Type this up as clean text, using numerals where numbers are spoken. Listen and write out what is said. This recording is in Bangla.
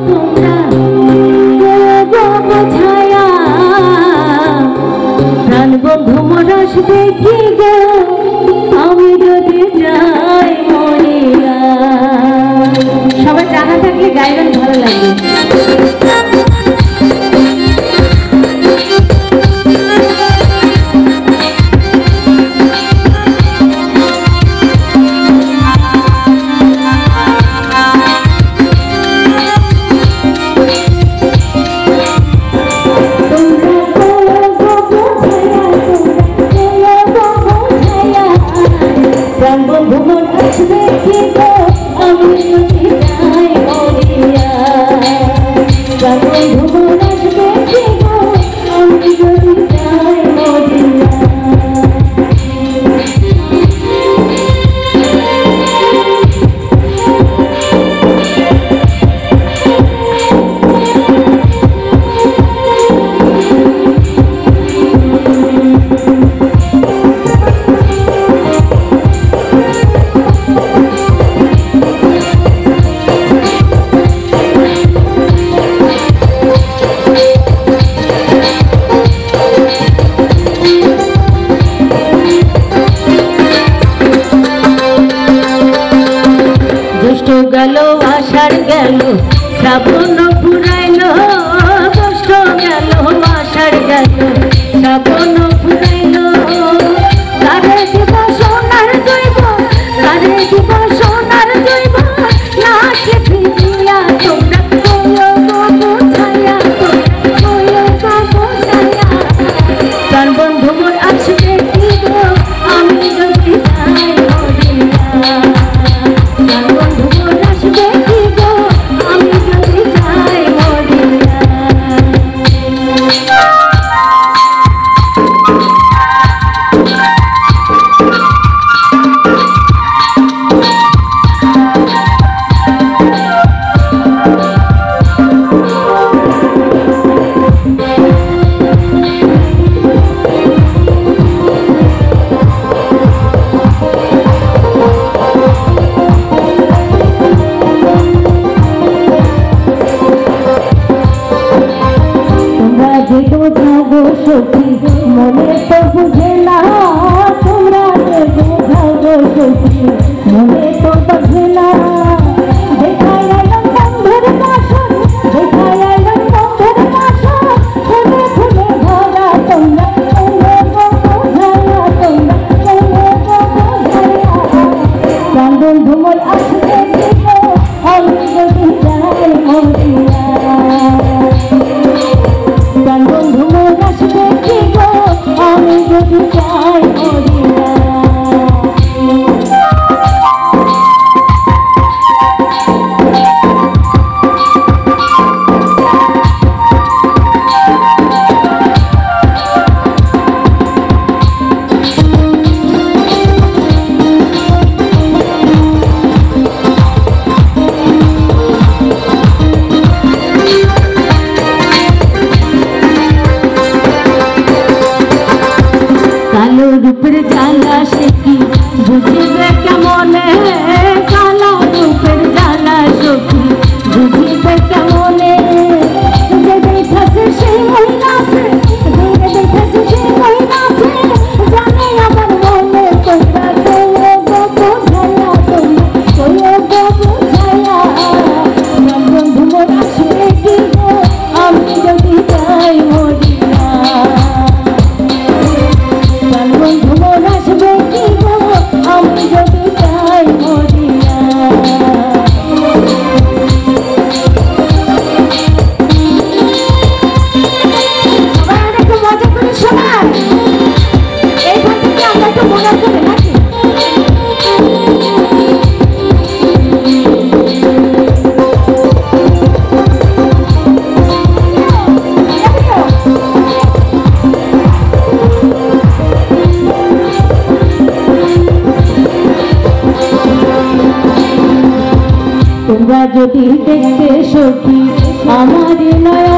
তোমরা ছায়া প্রাণ বন্ধু মোর আসবে কি গো আমি যদি যাই মরিয়া। সবাই জানা থাকলে গাইবেন, ভালো লাগবে। গেল আষাঢ় গেল শ্রাবণ ফুরাইল, জ্যৈষ্ঠ গেল আষাঢ় গেল শ্রাবণ ফুরাইল। কারে দিব সোনার জৈব, কারে দিব সোনার জৈব, নাকে ফিরিয়া তোমরা কইও গো ছায়া, কইও গো ছায়া। প্রাণ বন্ধু মোর আসবে কি গো আমি যদি যাই মরিয়া। মনে তো বুঝে না তোমরা বোঝাও গো সখী, মনে তো বুঝে না। দেখায় এলাম বন্ধুর বাসন, দেখায় এলাম বন্ধুর বাসন, ফুলে ফুলে ভরা তোমরা কইও গো বোঝায়া, তোমরা কইও গো বোঝায়া। প্রাণ বন্ধু মোর আসবে কি গো আমি যদি যাই মরিয়া। প্রাণ বন্ধু মোর আসবে কি গো আমি যদি যাই মরিয়া। কালো রূপের জ্বালা সে কি বুঝিবে কেমনে, কালো রূপের জ্বালা সখী বুঝিবে কেমনে। যে দেখাছে সেই মহিলাছে, যে দেখাছে সেই মহিলাছে, জানে আমার মনে তোমরা কইও গো বোঝায়া, তোমরা কইও গো বোঝায়া। প্রাণ বন্ধু মোর আসবে কি গো আমি যদি যাই মরিয়া। প্রাণ বন্ধু মোর আসবে কি গো আমি যদি যাই মরিয়া। সবাই একটু মজা করে শোনান, এইখান থেকে আমরা একটু মজা করে নাকি। তোমরা যদি দেখতে সখী আমার নয়া